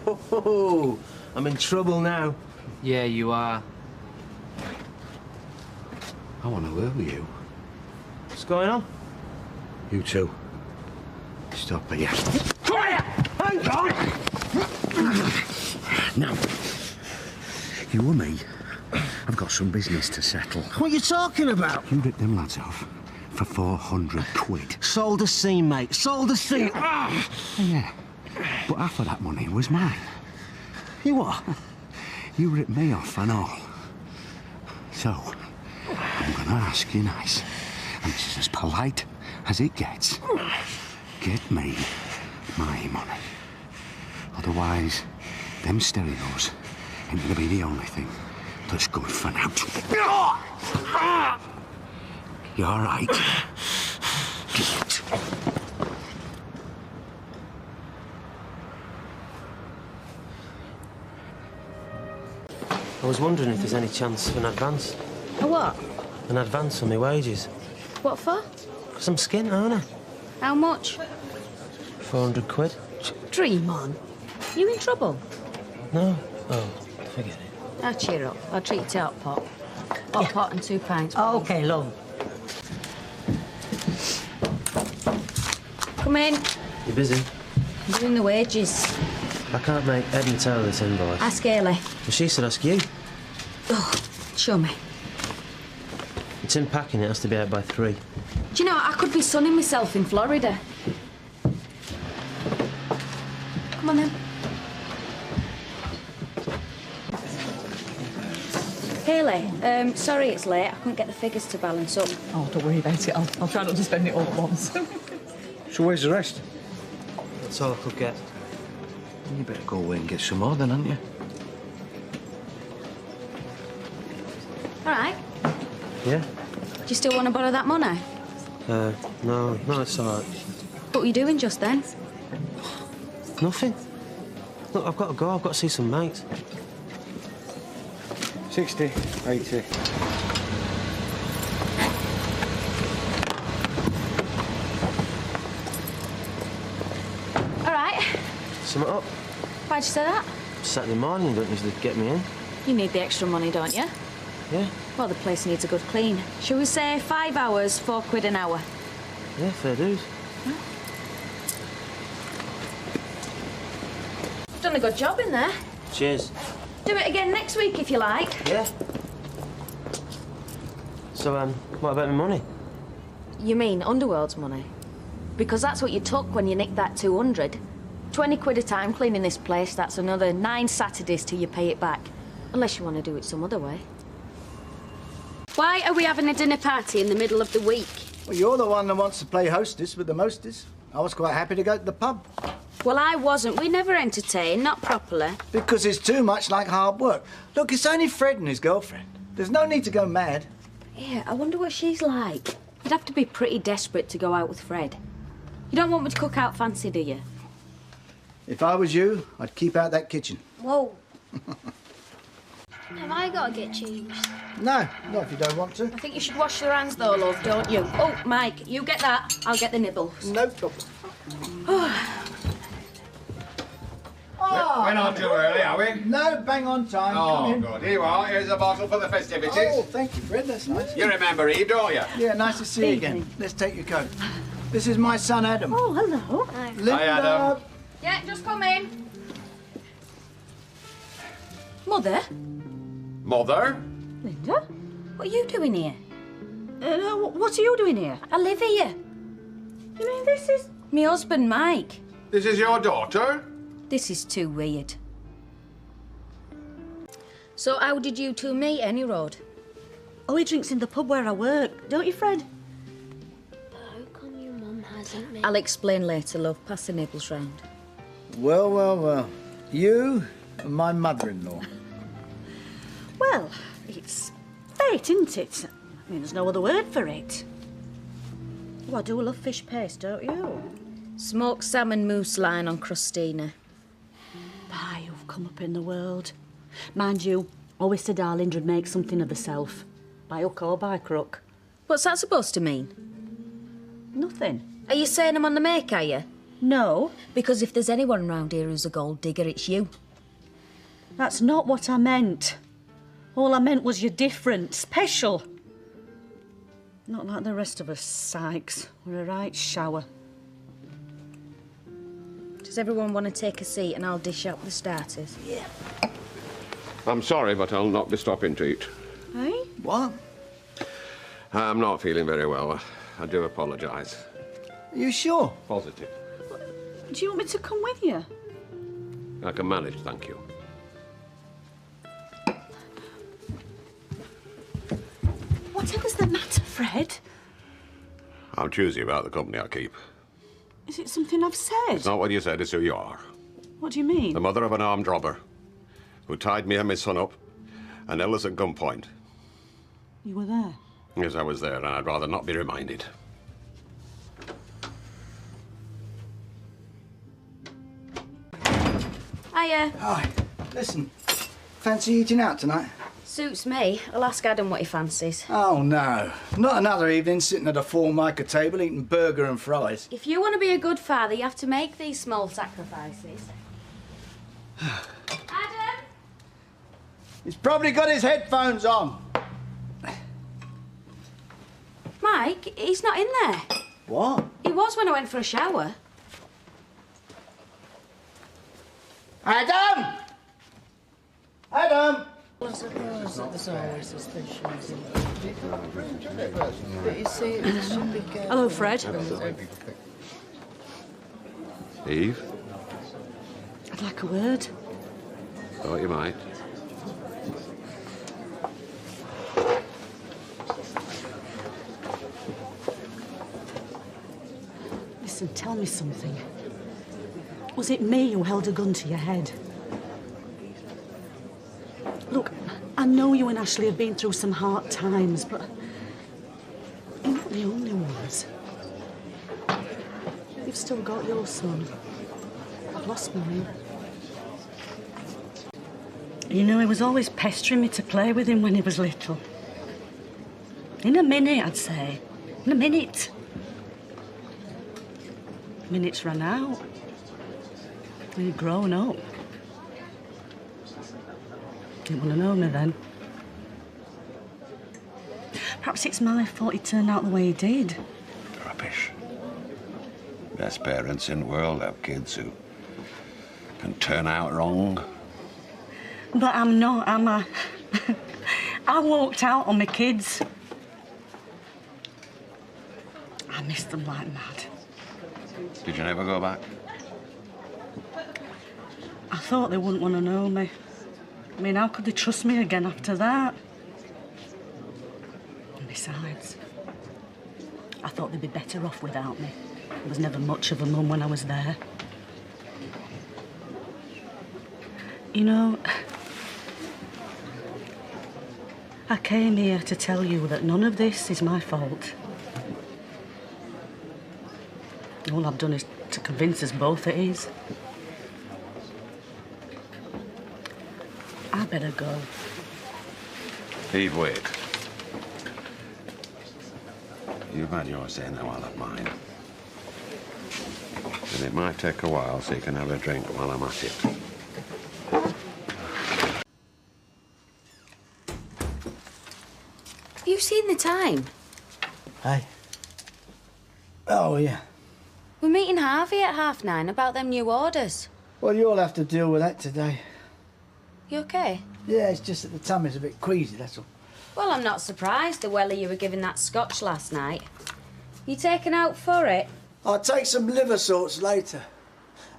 Oh, I'm in trouble now. Yeah, you are. I want to word with you. What's going on? You two. Stop here. Quiet! Hang on! Now, you and me have got some business to settle. What are you talking about? You ripped them lads off for 400 quid. Sold a scene, mate. Sold a scene. Yeah, but half of that money was mine. You what? You ripped me off and all. So, I'm gonna ask you nice, and this is as polite as it gets. Get me my money. Otherwise, them stereos ain't gonna be the only thing that's good for now. You all right? Get. I was wondering if there's any chance of an advance. A what? An advance on my wages. What for? Because I'm skint, aren't I? How much? 400 quid. Dream on. You in trouble? No? Oh, forget it. Now cheer up. I'll treat you to hot pot. Hot pot and 2 pints. Oh, OK, love. Come in. You busy? I'm doing the wages. I can't make head and tail of this invoice. Ask Hayley. Well, she said ask you. Oh, show me. It's in packing, it has to be out by 3. Do you know, I could be sunning myself in Florida. Come on, then. Hayley, sorry it's late. I couldn't get the figures to balance up. Oh, don't worry about it. I'll try not to spend it all at once. So where's the rest? That's all I could get. You better go away and get some more then, haven't you? All right. Yeah? Do you still want to borrow that money? No, it's all right. What were you doing just then? Nothing. Look, I've got to go. I've got to see some mates. 60, 80. All right. Sum it up. Why'd you say that? Saturday morning, don't usually get me in. You need the extra money, don't you? Yeah? Well, the place needs a good clean. Shall we say 5 hours, 4 quid an hour? Yeah, fair dues. Done a good job in there. Cheers. Do it again next week if you like. Yeah. So, what about my money? You mean Underworld's money? Because that's what you took when you nicked that 200. 20 quid a time cleaning this place, that's another 9 Saturdays till you pay it back. Unless you want to do it some other way. Why are we having a dinner party in the middle of the week? Well, you're the one that wants to play hostess with the mostess. I was quite happy to go to the pub. Well, I wasn't. We never entertain, not properly. Because it's too much like hard work. Look, it's only Fred and his girlfriend. There's no need to go mad. Yeah, I wonder what she's like. You'd have to be pretty desperate to go out with Fred. You don't want me to cook out fancy, do you? If I was you, I'd keep out that kitchen. Whoa. Have I got to get changed? No, not if you don't want to. I think you should wash your hands though, love, don't you? Oh, Mike, you get that. I'll get the nibbles. No problem. We're not too early, are we? No, bang on time. Come Oh, in. good. Here you are. Here's a bottle for the festivities. Oh, thank you, Fred. That's nice. You remember Eve, don't you? Yeah, nice to see you again. Let's take your coat. This is my son, Adam. Oh, hello. Linda. Hi, Adam. Yeah, just come in. Mother? Mother? Linda? What are you doing here? What are you doing here? I live here. You mean this is... My husband, Mike. This is your daughter? This is too weird. So how did you two meet, any road? Oh, he drinks in the pub where I work. Don't you, Fred? But how come your mum hasn't made... I'll explain later, love. Pass the nibbles round. Well, well, well. You and my mother-in-law. Well, it's fate, isn't it? I mean, there's no other word for it. Oh, I do love fish paste, don't you? Smoked salmon mousse line on crustina. Ah, you've come up in the world. Mind you, always said Arlindra'd make something of herself. By hook or by crook. What's that supposed to mean? Nothing. Are you saying I'm on the make, are you? No, Because if there's anyone round here who's a gold digger, it's you. that's not what I meant. All I meant was you're different, special. Not like the rest of us, Sykes. We're a right shower. Does everyone want to take a seat and I'll dish out the starters? Yeah. I'm sorry, but I'll not be stopping to eat. Hey? What? I'm not feeling very well. I do apologise. Are you sure? Positive. Do you want me to come with you? I can manage, thank you. Whatever's the matter, Fred? I'm choosy about the company I keep. Is it something I've said? It's not what you said, it's who you are. What do you mean? The mother of an armed robber who tied me and my son up and held us at gunpoint. You were there? Yes, I was there, and I'd rather not be reminded. Hiya. Hi. Listen, fancy eating out tonight? Suits me. I'll ask Adam what he fancies. Oh, no. Not another evening sitting at a Formica table eating burger and fries. If you want to be a good father, you have to make these small sacrifices. Adam? He's probably got his headphones on. Mike, he's not in there. What? He was when I went for a shower. Adam! Adam! I suppose that there's always suspicions. But you see, there should be careful. Hello, Fred. Eve, I'd like a word. thought you might. Listen, tell me something. Was it me who held a gun to your head? Look, I know you and Ashley have been through some hard times, but you're not the only ones. You've still got your son. I've lost mine. You know, he was always pestering me to play with him when he was little. In a minute, I'd say. In a minute. Minutes ran out. He'd grown up. Didn't want to know me then. Perhaps it's my fault he turned out the way he did. Rubbish. Best parents in the world have kids who can turn out wrong. But I'm not, am I? I walked out on my kids. I missed them like mad. Did you never go back? I thought they wouldn't want to know me. I mean, how could they trust me again after that? And besides, I thought they'd be better off without me. There was never much of a mum when I was there. You know, I came here to tell you that none of this is my fault. All I've done is to convince us both it is. I better go. Eve, wait. You've had your say now, I'll have mine. And it might take a while, so you can have a drink while I'm at it. Have you seen the time? Hey. Oh, yeah. We're meeting Harvey at 9:30 about them new orders. Well, you'll have to deal with that today. You okay? Yeah, it's just that the tummy's a bit queasy, that's all. Well, I'm not surprised the welly you were giving that scotch last night. You taken out for it? I'll take some liver salts later.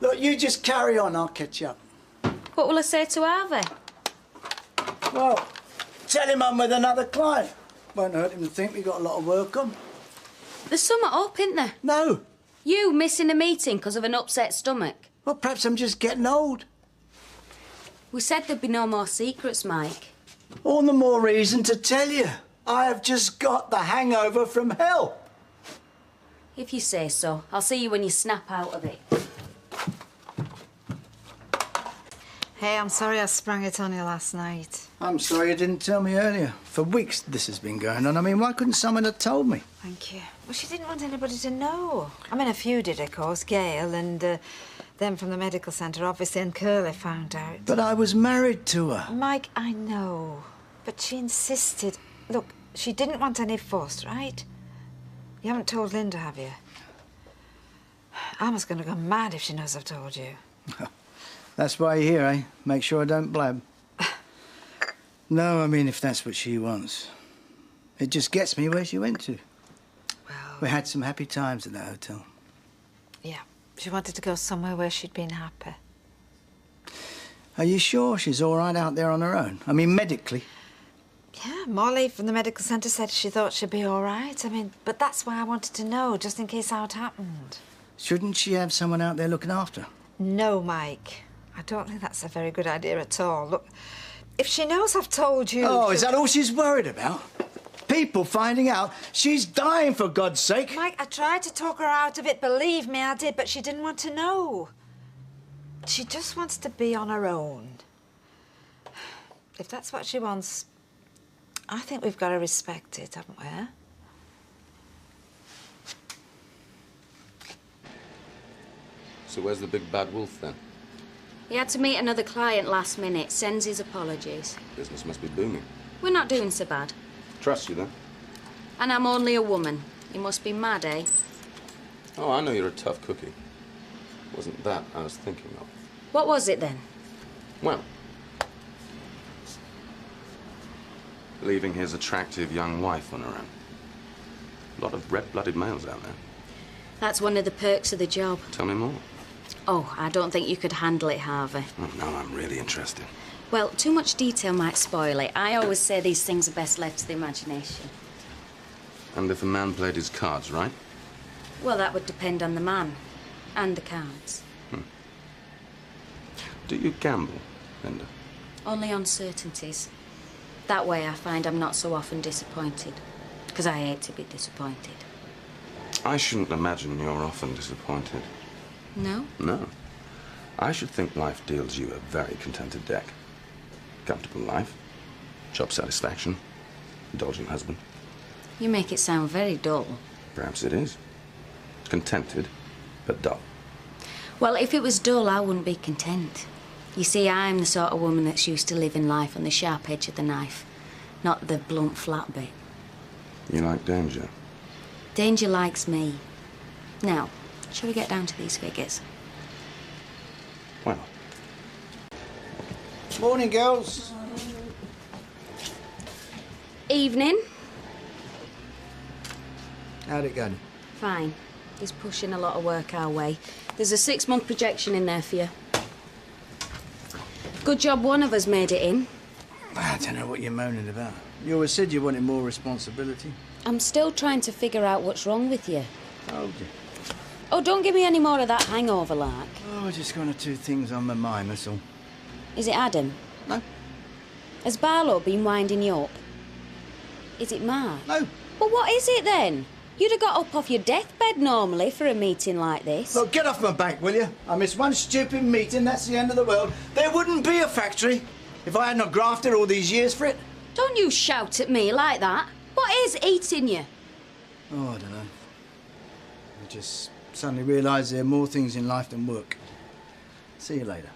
Look, you just carry on, I'll catch up. What will I say to Harvey? Well, tell him I'm with another client. Won't hurt him to think we got a lot of work on. There's something up, isn't there? No. You missing a meeting because of an upset stomach. Well, perhaps I'm just getting old. We said there'd be no more secrets, Mike. All the more reason to tell you. I have just got the hangover from hell. If you say so. I'll see you when you snap out of it. Hey, I'm sorry I sprung it on you last night. I'm sorry you didn't tell me earlier. For weeks this has been going on. I mean, why couldn't someone have told me? Thank you. Well, she didn't want anybody to know. I mean, a few did, of course. Gail and them from the medical centre, obviously, and Curly found out. But I was married to her. Mike, I know. But she insisted. Look, she didn't want any fuss, right? You haven't told Linda, have you? Alma's going to go mad if she knows I've told you. That's why you're here, eh? Make sure I don't blab. No, I mean, if that's what she wants. It just gets me where she went to. Well... We had some happy times at that hotel. Yeah. She wanted to go somewhere where she'd been happy. Are you sure she's all right out there on her own? I mean, medically. Yeah, Molly from the medical centre said she thought she'd be all right. I mean, but that's why I wanted to know, just in case how it happened. Shouldn't she have someone out there looking after her? No, Mike. I don't think that's a very good idea at all. Look, if she knows I've told you... Oh, is that all she's worried about? People finding out she's dying, for God's sake. Mike, I tried to talk her out of it, believe me, I did, but she didn't want to know. She just wants to be on her own. If that's what she wants, I think we've got to respect it, haven't we? Eh? So where's the big bad wolf, then? He had to meet another client last minute, sends his apologies. Business must be booming. We're not doing so bad. Trust you, then? And I'm only a woman. You must be mad, eh? Oh, I know you're a tough cookie. Wasn't that I was thinking of. What was it, then? Well, leaving his attractive young wife on her own. A lot of red-blooded males out there. That's one of the perks of the job. Tell me more. Oh, I don't think you could handle it, Harvey. Oh, now I'm really interested. Well, too much detail might spoil it. I always say these things are best left to the imagination. And if a man played his cards right? Well, that would depend on the man and the cards. Do you gamble, Linda? Only on certainties. That way I find I'm not so often disappointed. Because I hate to be disappointed. I shouldn't imagine you're often disappointed. No? No. I should think life deals you a very contented deck. Comfortable life, job satisfaction, indulgent husband. You make it sound very dull. Perhaps it is. Contented, but dull. Well, if it was dull, I wouldn't be content. You see, I'm the sort of woman that's used to living life on the sharp edge of the knife, not the blunt, flat bit. You like danger? Danger likes me. Now, shall we get down to these figures? Well. Morning, girls. Evening. How'd it go? Fine. He's pushing a lot of work our way. There's a 6-month projection in there for you. Good job one of us made it in. I don't know what you're moaning about. You always said you wanted more responsibility. I'm still trying to figure out what's wrong with you. Told you. Oh, don't give me any more of that hangover lark. Oh, just one or two things on my mind, that's all. Is it Adam? No. Has Barlow been winding you up? Is it Mark? No. Well, what is it then? You'd have got up off your deathbed normally for a meeting like this. Look, get off my back, will you? I missed one stupid meeting, that's the end of the world. There wouldn't be a factory if I had not grafted all these years for it. Don't you shout at me like that. What is eating you? Oh, I don't know. I just suddenly realised there are more things in life than work. See you later.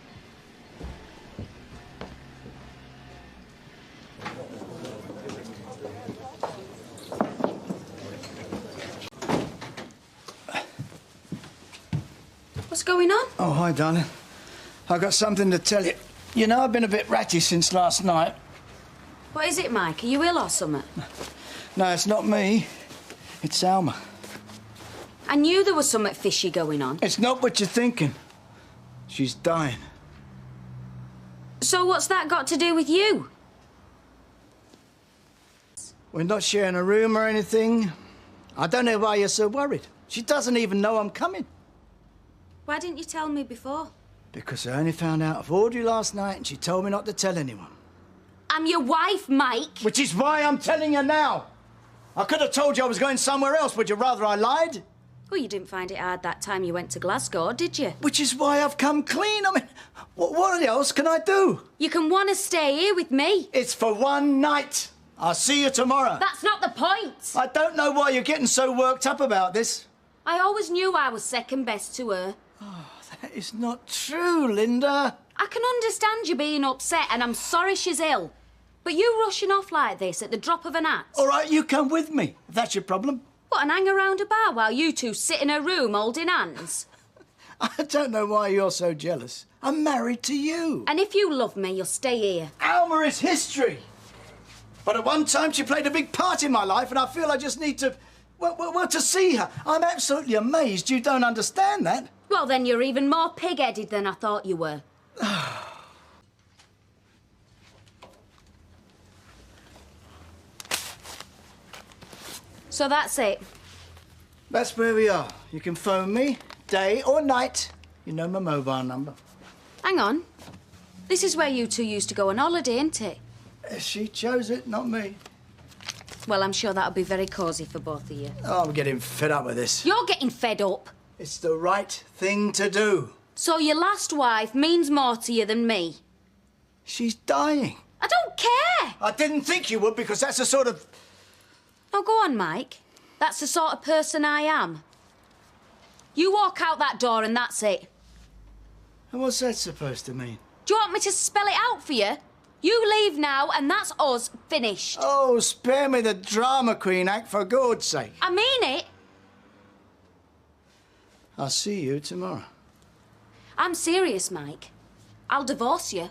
What's going on? Oh, hi, darling. I've got something to tell you. You know, I've been a bit ratty since last night. What is it, Mike? Are you ill or something? No, it's not me. It's Alma. I knew there was something fishy going on. It's not what you're thinking. She's dying. So what's that got to do with you? We're not sharing a room or anything. I don't know why you're so worried. She doesn't even know I'm coming. Why didn't you tell me before? Because I only found out of Audrey last night and she told me not to tell anyone. I'm your wife, Mike. Which is why I'm telling you now. I could have told you I was going somewhere else. Would you rather I lied? Well, you didn't find it hard that time you went to Glasgow, did you? Which is why I've come clean. I mean, What else can I do? You can want to stay here with me. It's for one night. I'll see you tomorrow. That's not the point. I don't know why you're getting so worked up about this. I always knew I was second best to her. That is not true, Linda. I can understand you being upset, and I'm sorry she's ill. But you rushing off like this at the drop of an hat? All right, you come with me, if that's your problem. What, and hang around a bar while you two sit in a room holding hands? I don't know why you're so jealous. I'm married to you. And if you love me, you'll stay here. Alma is history. But at one time, she played a big part in my life, and I feel I just need to... Well, to see her. I'm absolutely amazed you don't understand that. Well, then you're even more pig-headed than I thought you were. So that's it? That's where we are. You can phone me, day or night. You know my mobile number. Hang on. This is where you two used to go on holiday, isn't it? She chose it, not me. Well, I'm sure that'll be very cosy for both of you. Oh, I'm getting fed up with this. You're getting fed up. It's the right thing to do. So your last wife means more to you than me? She's dying. I don't care. I didn't think you would, because that's the sort of... Now go on, Mike. That's the sort of person I am. You walk out that door and that's it. And what's that supposed to mean? Do you want me to spell it out for you? You leave now and that's us finished. Oh, spare me the drama queen act, for God's sake. I mean it. I'll see you tomorrow. I'm serious, Mike. I'll divorce you.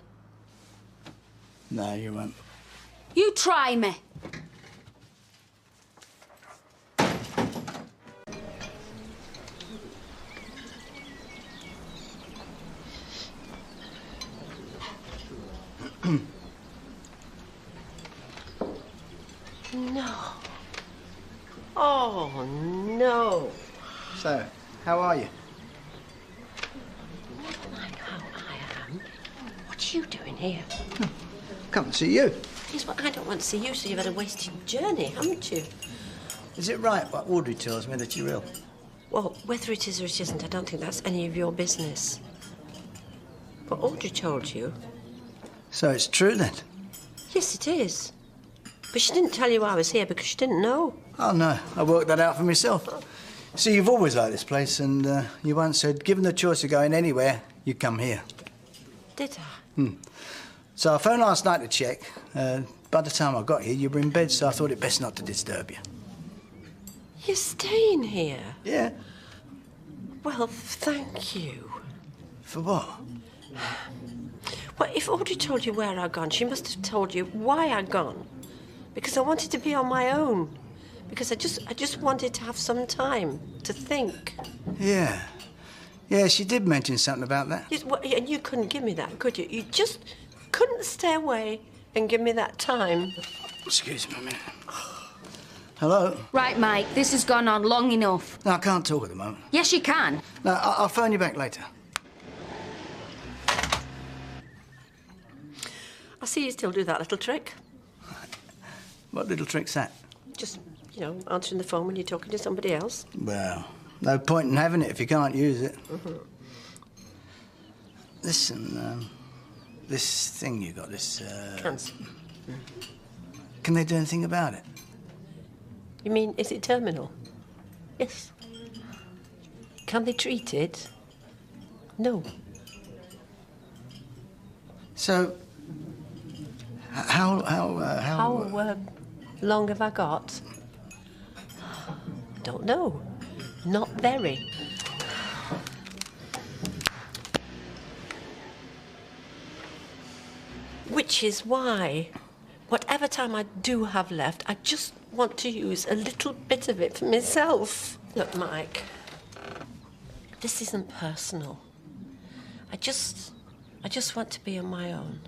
No, you won't. You try me. No. Oh, no. So, how are you? Like how I am. What are you doing here? Come and see you. Yes, but I don't want to see you, so you've had a wasted journey, haven't you? Is it right what Audrey tells me, that you're ill? Well, whether it is or it isn't, I don't think that's any of your business. But Audrey told you. So it's true then? Yes, it is. But she didn't tell you I was here because she didn't know. Oh, no. I worked that out for myself. See, you've always liked this place, and you once said, given the choice of going anywhere, you'd come here. Did I? So I phoned last night to check. By the time I got here, you were in bed, so I thought it best not to disturb you. You're staying here? Yeah. Well, thank you. For what? Well, if Audrey told you where I'd gone, she must have told you why I'd gone. Because I wanted to be on my own. Because I just wanted to have some time to think. Yeah. Yeah, she did mention something about that. Yes, well, and you couldn't give me that, could you? You just couldn't stay away and give me that time. Excuse me a minute. Hello? Right, Mike, this has gone on long enough. No, I can't talk at the moment. Yes, you can. No, I'll phone you back later. I see you still do that little trick. What little trick's that? Just, you know, answering the phone when you're talking to somebody else. Well, no point in having it if you can't use it. Listen, this thing you got, this... Cancer. Can they do anything about it? You mean, is it terminal? Yes. Can they treat it? No. So, how long have I got? Don't know. Not very. Which is why, whatever time I do have left, I just want to use a little bit of it for myself. Look, Mike, this isn't personal. I just want to be on my own.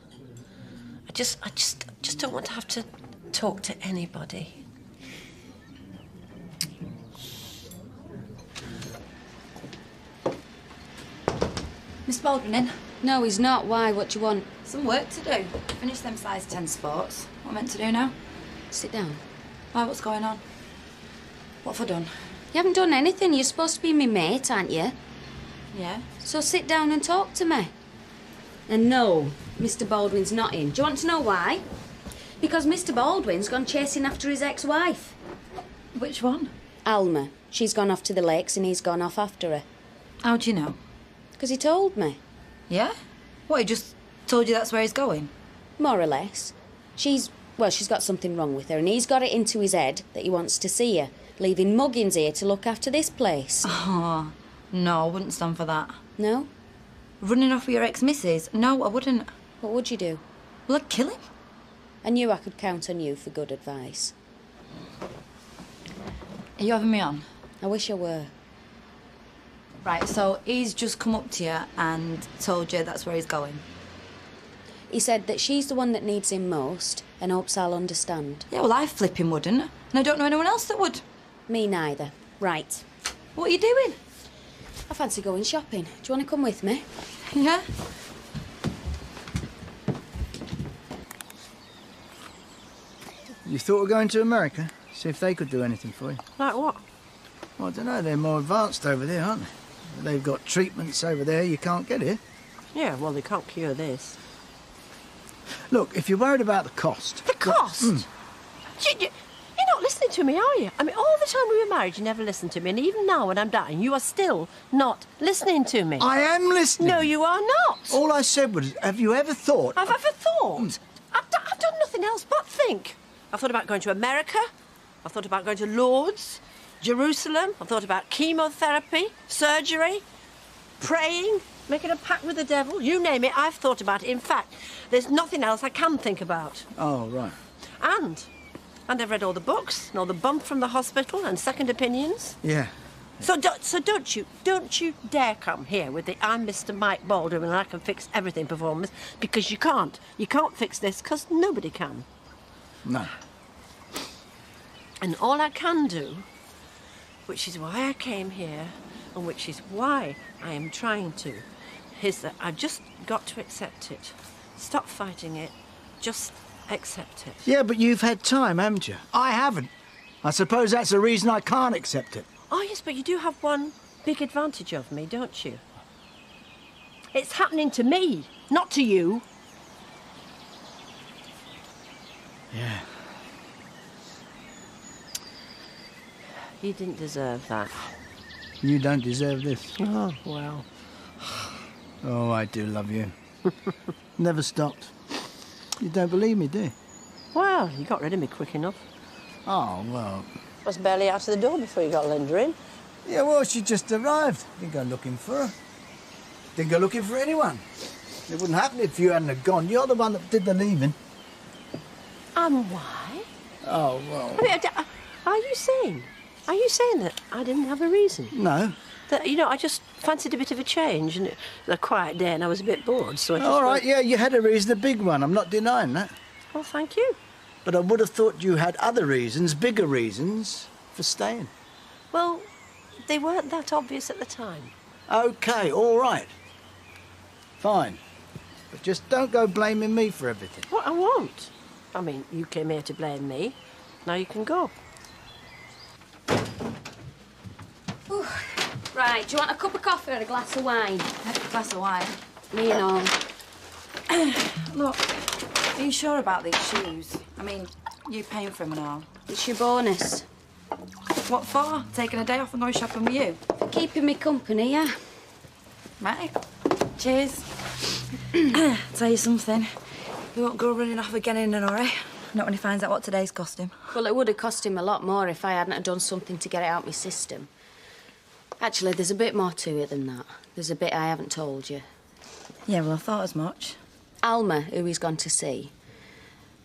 I just don't want to have to talk to anybody. Miss Baldwin in? No, he's not. Why? What do you want? Some work to do. Finish them size 10 sports. What am I meant to do now? Sit down. Why, what's going on? What have I done? You haven't done anything. You're supposed to be my mate, aren't you? Yeah. So sit down and talk to me. And no, Mr. Baldwin's not in. Do you want to know why? Because Mr. Baldwin's gone chasing after his ex-wife. Which one? Alma. She's gone off to the lakes and he's gone off after her. How do you know? Because he told me. Yeah? What, he just told you that's where he's going? More or less. She's got something wrong with her and he's got it into his head that he wants to see her, leaving Muggins here to look after this place. Oh, no, I wouldn't stand for that. No? Running off with your ex-missus? No, I wouldn't. What would you do? Well, I'd kill him. I knew I could count on you for good advice. Are you having me on? I wish I were. Right, so he's just come up to you and told you that's where he's going. He said that she's the one that needs him most and hopes I'll understand. Yeah, well, I flipping wouldn't. And I don't know anyone else that would. Me neither. Right. What are you doing? I fancy going shopping. Do you want to come with me? Yeah. You thought of going to America? See if they could do anything for you. Like what? Well, I don't know, they're more advanced over there, aren't they? They've got treatments over there you can't get here. Yeah, well, they can't cure this. Look, if you're worried about the cost... The cost? You're not listening to me, are you? I mean, all the time we were married, you never listened to me. And even now, when I'm dying, you are still not listening to me. I am listening. No, you are not. All I said was, have you ever thought... I've ever thought? I've done nothing else but think. I've thought about going to America. I've thought about going to Lourdes, Jerusalem. I've thought about chemotherapy, surgery, praying, making a pact with the devil. You name it, I've thought about it. In fact, there's nothing else I can think about. Oh, right. And I've read all the books and all the bump from the hospital and second opinions. Yeah. So don't you dare come here with the I'm Mr. Mike Baldwin and I can fix everything performance, because you can't. You can't fix this because nobody can. No. And all I can do, which is why I came here and which is why I am trying to, is that I've just got to accept it. Stop fighting it. Just accept it. Yeah, but you've had time, haven't you? I haven't. I suppose that's the reason I can't accept it. Oh, yes, but you do have one big advantage of me, don't you? It's happening to me, not to you. Yeah. You didn't deserve that. You don't deserve this. Oh, well. Oh, I do love you. Never stopped. You don't believe me, do you? Well, you got rid of me quick enough. Oh, well... I was barely out of the door before you got Linda in. Yeah, well, she just arrived. Didn't go looking for her. Didn't go looking for anyone. It wouldn't happen if you hadn't have gone. You're the one that did the leaving. Why? Oh, well... I mean, are you saying that I didn't have a reason? No. That, you know, I just fancied a bit of a change and a quiet day and I was a bit bored, so I just... All right, yeah, you had a reason, a big one. I'm not denying that. Well, thank you. But I would have thought you had other reasons, bigger reasons, for staying. Well, they weren't that obvious at the time. OK, all right. Fine. But just don't go blaming me for everything. Well, I won't. I mean, you came here to blame me. Now you can go. Ooh. Right, do you want a cup of coffee or a glass of wine? A glass of wine. Me and all. Look, are you sure about these shoes? I mean, you paying for them and all. It's your bonus. What for? Taking a day off and going shopping with you? For keeping me company, yeah. Right. Cheers. Tell you something. He won't go running off again in an hurry. Not when he finds out what today's cost him. Well, it would have cost him a lot more if I hadn't have done something to get it out my system. Actually, there's a bit more to it than that. There's a bit I haven't told you. Yeah, well, I thought as much. Alma, who he's gone to see,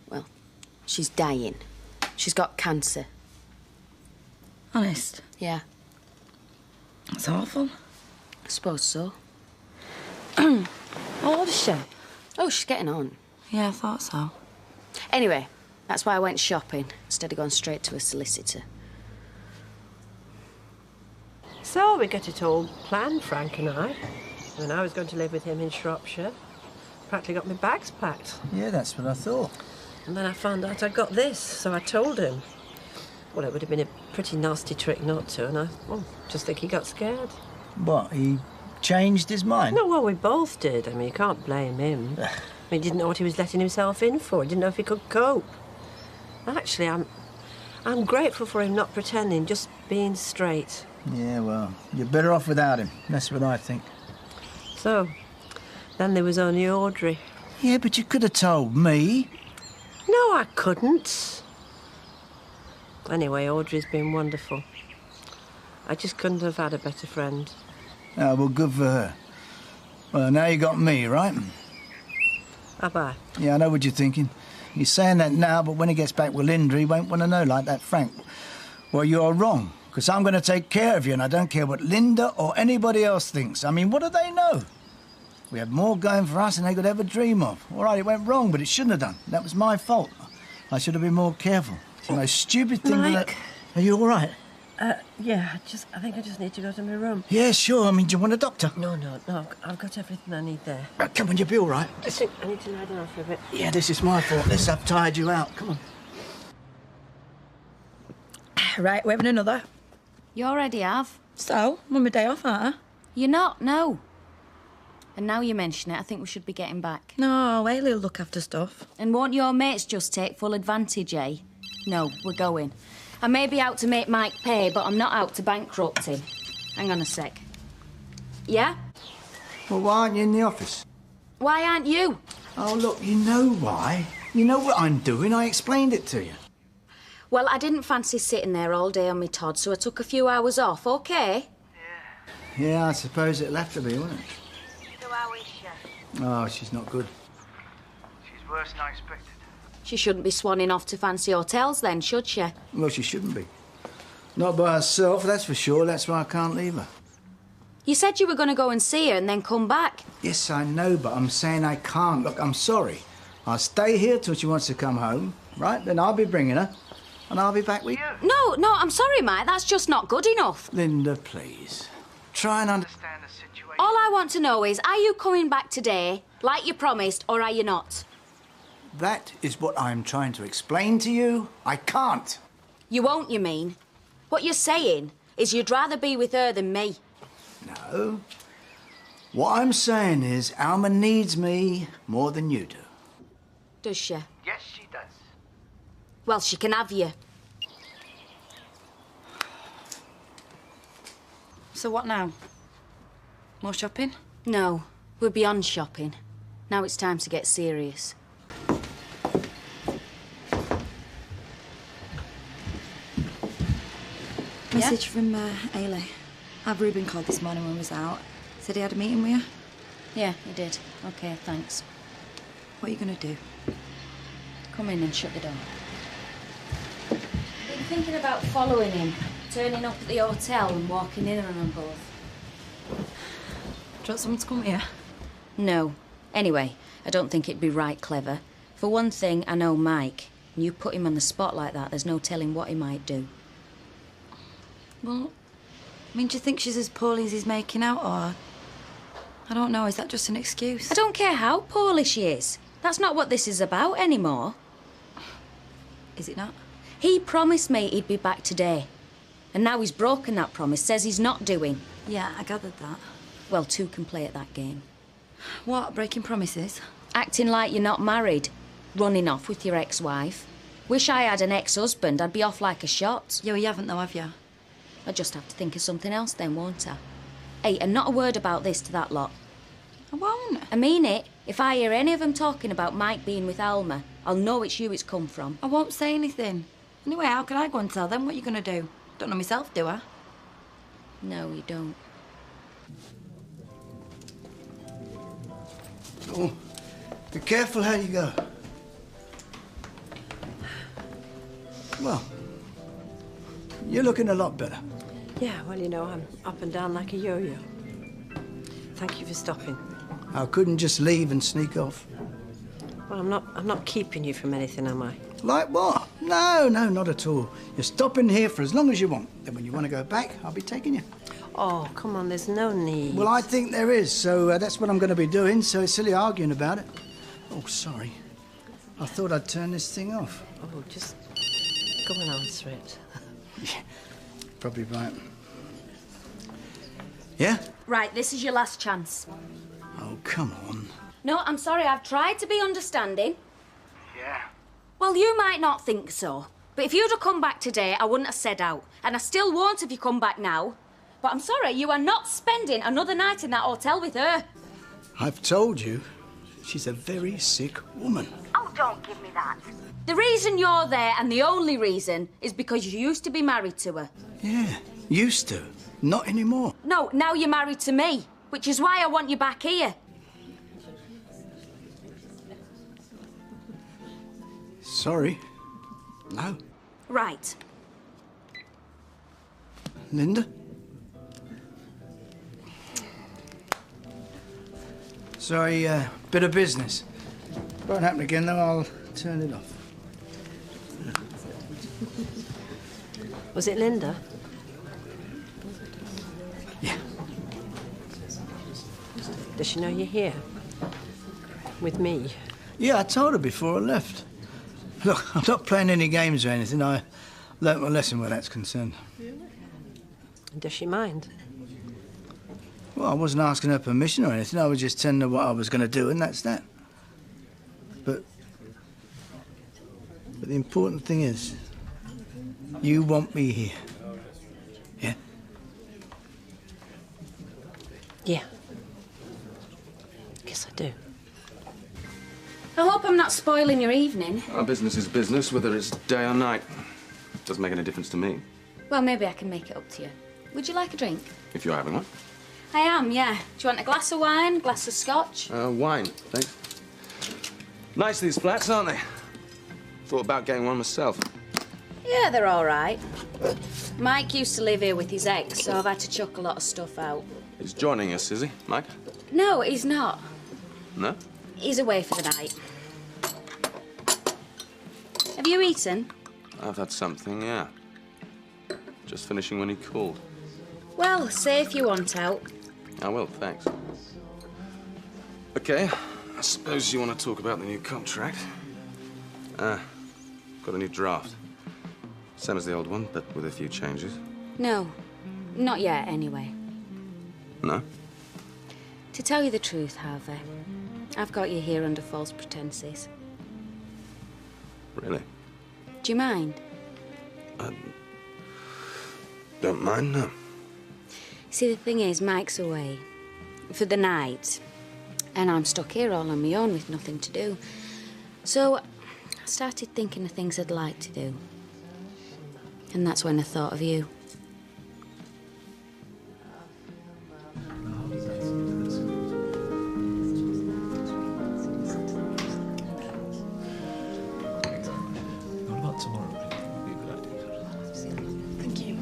well, she's dying. She's got cancer. Honest? Yeah. That's awful. I suppose so. How old is she? Oh, she's getting on. Yeah, I thought so. Anyway, that's why I went shopping instead of going straight to a solicitor. So we got it all planned, Frank and I. When I was going to live with him in Shropshire, practically got my bags packed. Yeah, that's what I thought. And then I found out I got this, so I told him. Well, it would have been a pretty nasty trick not to, and I just think he got scared. What, he changed his mind? No, well, we both did. I mean, you can't blame him. I mean, he didn't know what he was letting himself in for. He didn't know if he could cope. Actually, I'm grateful for him not pretending, just being straight. Yeah, well, you're better off without him. That's what I think. So, then there was only Audrey. Yeah, but you could have told me. No, I couldn't. Anyway, Audrey's been wonderful. I just couldn't have had a better friend. Oh, well, good for her. Well, now you got me, right? Have I? Yeah, I know what you're thinking. He's saying that now, but when he gets back with Linda, he won't want to know like that, Frank. Well, you're wrong, because I'm going to take care of you, and I don't care what Linda or anybody else thinks. I mean, what do they know? We had more going for us than they could ever dream of. All right, it went wrong, but it shouldn't have done. That was my fault. I should have been more careful. It's the most stupid thing Mike. that... Are you all right? Yeah, I think I just need to go to my room. Yeah, sure. I mean, do you want a doctor? No, I've got everything I need there. Come on, you'll be all right. I think I need to lie down for a bit. Yeah, this is my fault. I've tired you out. Come on. Right, we're having another. You already have. So, I'm on my day off, aren't I? You're not, no. And now you mention it, I think we should be getting back. No, Ailey'll look after stuff. And won't your mates just take full advantage, eh? No, we're going. I may be out to make Mike pay, but I'm not out to bankrupt him. Hang on a sec. Yeah? Well, why aren't you in the office? Why aren't you? Oh, look, you know why. You know what I'm doing. I explained it to you. Well, I didn't fancy sitting there all day on me Todd, so I took a few hours off, OK? Yeah, I suppose it'll have to be, won't it? So how is she? Oh, she's not good. She's worse than I expected. She shouldn't be swanning off to fancy hotels then, should she? Well, she shouldn't be. Not by herself, that's for sure. That's why I can't leave her. You said you were going to go and see her and then come back. Yes, I know, but I'm saying I can't. Look, I'm sorry. I'll stay here till she wants to come home, right? Then I'll be bringing her, and I'll be back with you. No, I'm sorry, Mike. That's just not good enough. Linda, please. Try and understand the situation. All I want to know is, are you coming back today, like you promised, or are you not? That is what I'm trying to explain to you. I can't. You won't, you mean? What you're saying is you'd rather be with her than me. No. What I'm saying is Alma needs me more than you do. Does she? Yes, she does. Well, she can have you. So what now? More shopping? No, we're beyond shopping. Now it's time to get serious. Message from Ailey. Have Ruben called this morning when we was out. Said he had a meeting with you. Yeah, he did. OK, thanks. What are you going to do? Come in and shut the door. I've been thinking about following him, turning up at the hotel and walking in on them both. Do you want someone to come here? No. Anyway, I don't think it'd be right clever. For one thing, I know Mike. And you put him on the spot like that, there's no telling what he might do. Well, I mean, do you think she's as poorly as he's making out, or... I don't know, is that just an excuse? I don't care how poorly she is. That's not what this is about anymore. Is it not? He promised me he'd be back today. And now he's broken that promise, says he's not doing. Yeah, I gathered that. Well, two can play at that game. What, breaking promises? Acting like you're not married. Running off with your ex-wife. Wish I had an ex-husband, I'd be off like a shot. Yeah, well, you haven't though, have you? I'll just have to think of something else then, won't I? Hey, and not a word about this to that lot. I won't. I mean it. If I hear any of them talking about Mike being with Alma, I'll know it's you it's come from. I won't say anything. Anyway, how can I go and tell them? What are you going to do? Don't know myself, do I? No, you don't. Oh, be careful how you go. Well, you're looking a lot better. Yeah, well, you know, I'm up and down like a yo-yo. Thank you for stopping. I couldn't just leave and sneak off. Well, I'm not keeping you from anything, am I? Like what? No, not at all. You're stopping here for as long as you want. Then when you want to go back, I'll be taking you. Oh, come on, there's no need. Well, I think there is, so that's what I'm going to be doing, so it's silly arguing about it. Oh, sorry. I thought I'd turn this thing off. Oh, just go and answer it. Yeah, probably right. Yeah? Right, this is your last chance. Oh, come on. No, I'm sorry, I've tried to be understanding. Yeah? Well, you might not think so, but if you'd have come back today, I wouldn't have said out. And I still won't if you come back now. But I'm sorry, you are not spending another night in that hotel with her. I've told you, she's a very sick woman. Oh, don't give me that. The reason you're there, and the only reason, is because you used to be married to her. Yeah, used to. Not anymore. No, now you're married to me, which is why I want you back here. Sorry. No. Right. Linda? Sorry, bit of business. Won't happen again, though. I'll turn it off. Was it Linda? Yeah. Does she know you're here? With me? Yeah, I told her before I left. Look, I'm not playing any games or anything. I learnt my lesson where that's concerned. Does she mind? Well, I wasn't asking her permission or anything. I was just telling her what I was going to do, and that's that. But the important thing is, you want me here. Yeah? Yeah. Guess I do. I hope I'm not spoiling your evening. Our business is business, whether it's day or night. Doesn't make any difference to me. Well, maybe I can make it up to you. Would you like a drink? If you're having one. I am, yeah. Do you want a glass of wine, glass of scotch? Wine, thanks. Nice, these flats, aren't they? Thought about getting one myself. Yeah, they're all right. Mike used to live here with his ex, so I've had to chuck a lot of stuff out. He's joining us, is he, Mike? No, he's not. No? He's away for the night. Have you eaten? I've had something, yeah. Just finishing when he called. Well, say if you want out. I will, thanks. Okay, I suppose you want to talk about the new contract. Got a new draft. Same as the old one, but with a few changes. No, not yet, anyway. No? To tell you the truth, Harvey, I've got you here under false pretenses. Really? Do you mind? Don't mind, no. See, the thing is, Mike's away for the night, and I'm stuck here all on my own with nothing to do. So I started thinking of things I'd like to do. And that's when I thought of you. What about tomorrow? Would be a good idea. Thank you.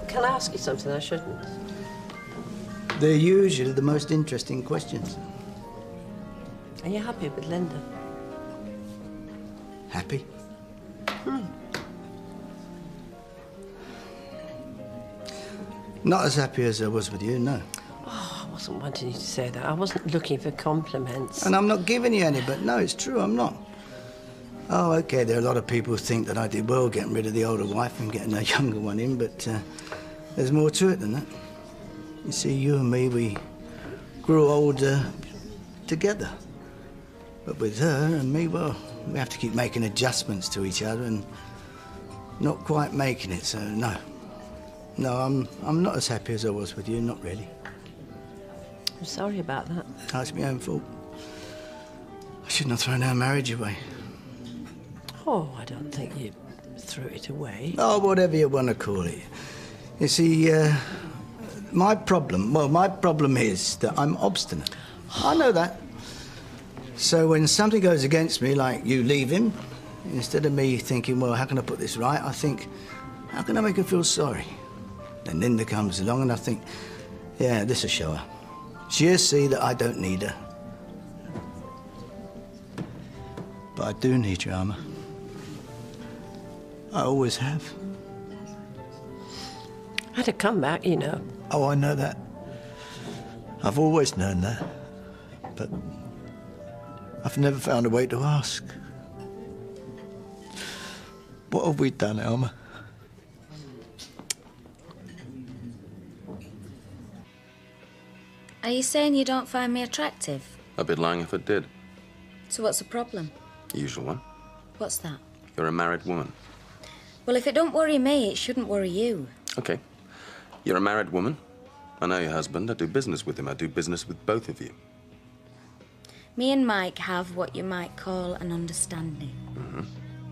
Can I ask you something I shouldn't? They're usually the most interesting questions. Are you happy with Linda? Happy? Not as happy as I was with you, no. Oh, I wasn't wanting you to say that. I wasn't looking for compliments. And I'm not giving you any, but no, it's true, I'm not. Oh, OK, there are a lot of people who think that I did well getting rid of the older wife and getting a younger one in, but there's more to it than that. You see, you and me, we grew older together. But with her and me, well, we have to keep making adjustments to each other and not quite making it, so no. No, I'm not as happy as I was with you, not really. I'm sorry about that. That's my own fault. I shouldn't have thrown our marriage away. Oh, I don't think you threw it away. Oh, whatever you want to call it. You see, my problem is that I'm obstinate. I know that. So when something goes against me, like you leave him, instead of me thinking, well, how can I put this right, I think, how can I make her feel sorry? Then Linda comes along and I think, yeah, this'll show her. She'll see that I don't need her. But I do need you, Alma. I always have. I had a comeback, you know. Oh, I know that. I've always known that. But I've never found a way to ask. What have we done, Alma? Are you saying you don't find me attractive? I'd be lying if I did. So what's the problem? The usual one. What's that? You're a married woman. Well, if it don't worry me, it shouldn't worry you. Okay. You're a married woman. I know your husband. I do business with him. I do business with both of you. Me and Mike have what you might call an understanding. Mm-hmm.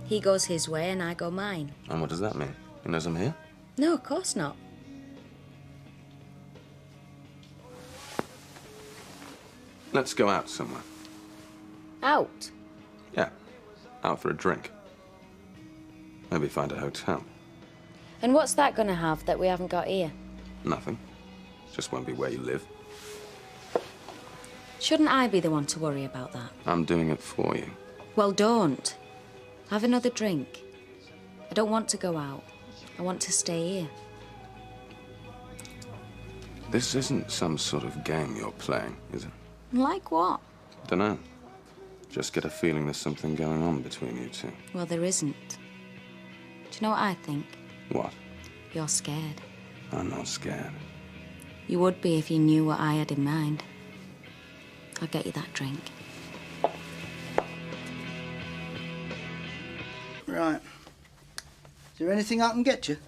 He goes his way and I go mine. And what does that mean? He knows I'm here? No, of course not. Let's go out somewhere. Out? Yeah. Out for a drink. Maybe find a hotel. And what's that going to have that we haven't got here? Nothing. Just won't be where you live. Shouldn't I be the one to worry about that? I'm doing it for you. Well, don't. Have another drink. I don't want to go out. I want to stay here. This isn't some sort of game you're playing, is it? Like what? Dunno. Just get a feeling there's something going on between you two. Well, there isn't. Do you know what I think? What? You're scared. I'm not scared. You would be if you knew what I had in mind. I'll get you that drink. Right. Is there anything I can get you? Do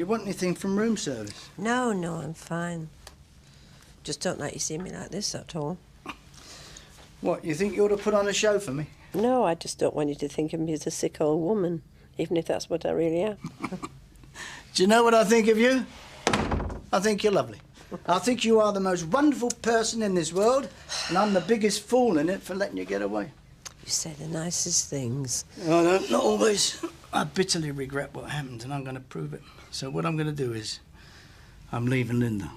you want anything from room service? No, no, I'm fine. Just don't like you see me like this, that's all. What, you think you ought to put on a show for me? No, I just don't want you to think of me as a sick old woman, even if that's what I really am. Do you know what I think of you? I think you're lovely. I think you are the most wonderful person in this world, and I'm the biggest fool in it for letting you get away. You say the nicest things. I don't, not always. I bitterly regret what happened, and I'm going to prove it. So what I'm going to do is, I'm leaving Linda.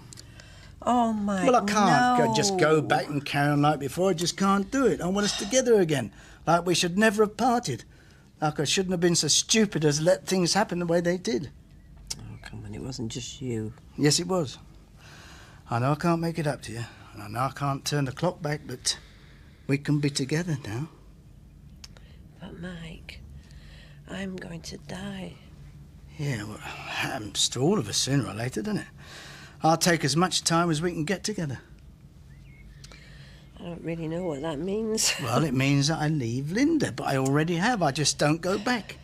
Oh, my Well, I can't no. just go back and carry on like before. I just can't do it. I want us together again, like we should never have parted. Like I shouldn't have been so stupid as let things happen the way they did. Oh, come on, it wasn't just you. Yes, it was. I know I can't make it up to you, and I know I can't turn the clock back, but we can be together now. But, Mike, I'm going to die. Yeah, well, it happens to all of us sooner or later, doesn't it? I'll take as much time as we can get together. I don't really know what that means. Well, it means that I leave Linda, but I already have. I just don't go back.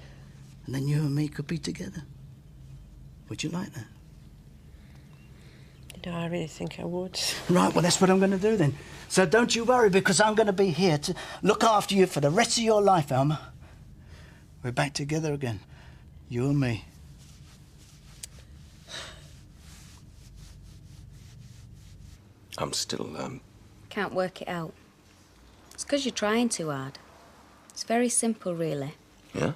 And then you and me could be together. Would you like that? You know, I really think I would. Right, well, that's what I'm going to do then. So don't you worry, because I'm going to be here to look after you for the rest of your life, Alma. We're back together again. You and me. I'm still, Can't work it out. It's 'cause you're trying too hard. It's very simple, really. Yeah?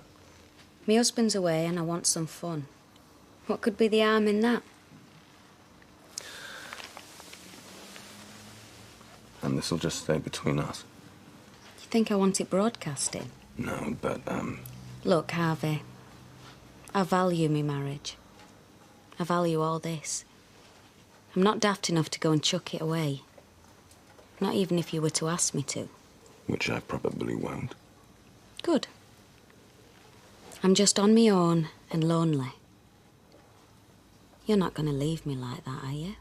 My husband's away and I want some fun. What could be the harm in that? And this'll just stay between us. You think I want it broadcasting? No, but, Look, Harvey, I value me marriage. I value all this. I'm not daft enough to go and chuck it away. Not even if you were to ask me to. which I probably won't. Good. I'm just on my own and lonely. You're not going to leave me like that, are you?